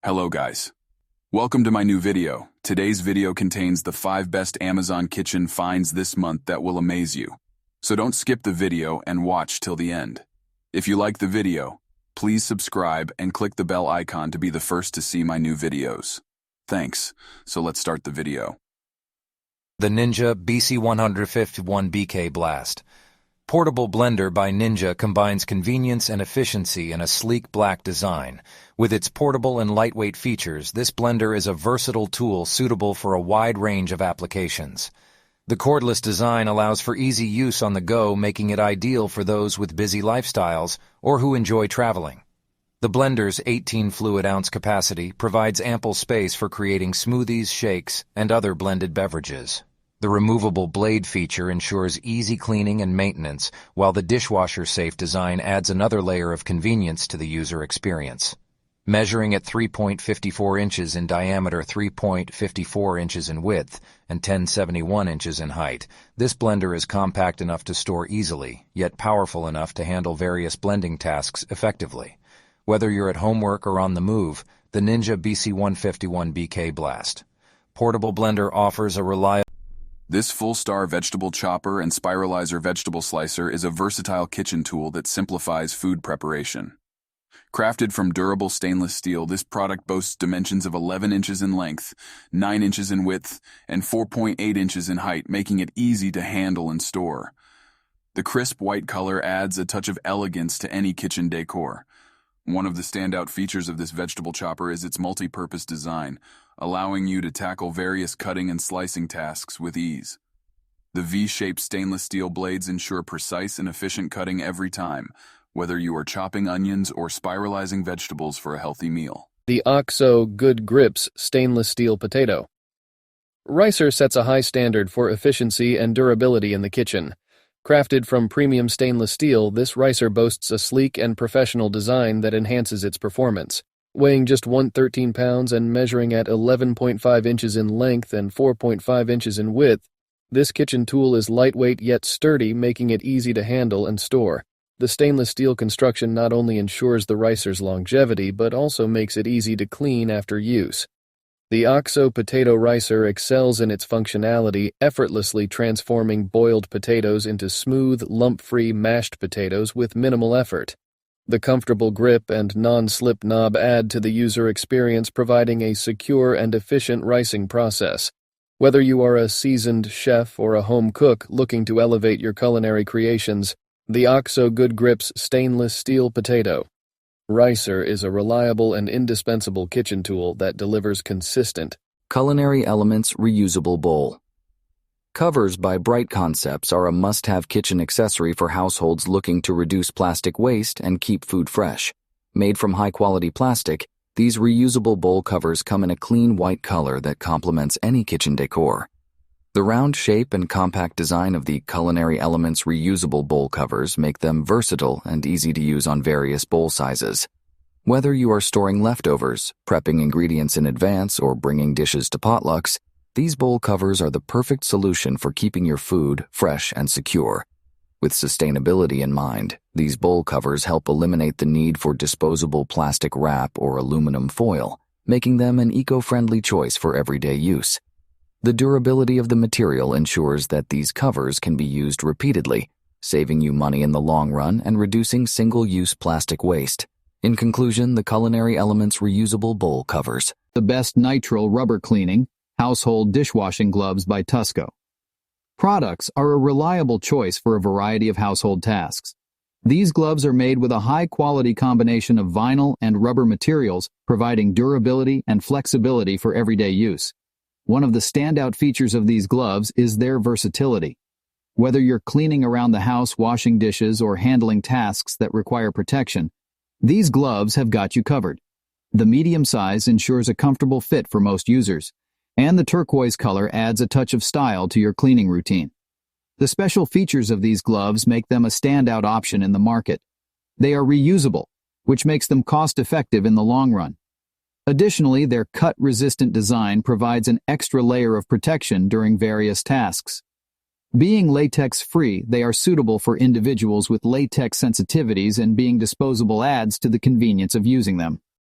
Hello guys. Welcome to my new video. Today's video contains the 5 best Amazon kitchen finds this month that will amaze you. So don't skip the video and watch till the end. If you like the video, please subscribe and click the bell icon to be the first to see my new videos. Thanks. So let's start the video. The Ninja BC151BK Blast. Portable blender by Ninja combines convenience and efficiency in a sleek black design. With its portable and lightweight features, this blender is a versatile tool suitable for a wide range of applications. The cordless design allows for easy use on the go, making it ideal for those with busy lifestyles or who enjoy traveling. The blender's 18 fluid ounce capacity provides ample space for creating smoothies, shakes, and other blended beverages. The removable blade feature ensures easy cleaning and maintenance, while the dishwasher-safe design adds another layer of convenience to the user experience. Measuring at 3.54 inches in diameter, 3.54 inches in width, and 1071 inches in height, this blender is compact enough to store easily, yet powerful enough to handle various blending tasks effectively. Whether you're at homework or on the move, the Ninja BC151BK Blast portable blender offers a reliable. This full-star vegetable chopper and spiralizer vegetable slicer is a versatile kitchen tool that simplifies food preparation. Crafted from durable stainless steel, this product boasts dimensions of 11 inches in length, 9 inches in width, and 4.8 inches in height, making it easy to handle and store. The crisp white color adds a touch of elegance to any kitchen decor. One of the standout features of this vegetable chopper is its multi-purpose design, allowing you to tackle various cutting and slicing tasks with ease. The V-shaped stainless steel blades ensure precise and efficient cutting every time, whether you are chopping onions or spiralizing vegetables for a healthy meal. The OXO Good Grips Stainless Steel Potato. Ricer sets a high standard for efficiency and durability in the kitchen. Crafted from premium stainless steel, this ricer boasts a sleek and professional design that enhances its performance. Weighing just 113 pounds and measuring at 11.5 inches in length and 4.5 inches in width, this kitchen tool is lightweight yet sturdy, making it easy to handle and store. The stainless steel construction not only ensures the ricer's longevity, but also makes it easy to clean after use. The OXO Potato Ricer excels in its functionality, effortlessly transforming boiled potatoes into smooth, lump-free mashed potatoes with minimal effort. The comfortable grip and non-slip knob add to the user experience, providing a secure and efficient ricing process. Whether you are a seasoned chef or a home cook looking to elevate your culinary creations, the OXO Good Grips Stainless Steel Potato Ricer is a reliable and indispensable kitchen tool that delivers consistent. Culinary Elements Reusable Bowl. Covers by Bright Concepts are a must-have kitchen accessory for households looking to reduce plastic waste and keep food fresh. Made from high-quality plastic, these reusable bowl covers come in a clean white color that complements any kitchen decor. The round shape and compact design of the Culinary Elements reusable bowl covers make them versatile and easy to use on various bowl sizes. Whether you are storing leftovers, prepping ingredients in advance, or bringing dishes to potlucks, these bowl covers are the perfect solution for keeping your food fresh and secure. With sustainability in mind, these bowl covers help eliminate the need for disposable plastic wrap or aluminum foil, making them an eco-friendly choice for everyday use. The durability of the material ensures that these covers can be used repeatedly, saving you money in the long run and reducing single-use plastic waste. In conclusion, the Culinary Elements reusable bowl covers. The best nitrile rubber cleaning, household dishwashing gloves by Tusco. Products are a reliable choice for a variety of household tasks. These gloves are made with a high-quality combination of vinyl and rubber materials, providing durability and flexibility for everyday use. One of the standout features of these gloves is their versatility. Whether you're cleaning around the house, washing dishes, or handling tasks that require protection, these gloves have got you covered. The medium size ensures a comfortable fit for most users, and the turquoise color adds a touch of style to your cleaning routine. The special features of these gloves make them a standout option in the market. They are reusable, which makes them cost-effective in the long run. Additionally, their cut-resistant design provides an extra layer of protection during various tasks. Being latex-free, they are suitable for individuals with latex sensitivities, and being disposable adds to the convenience of using them.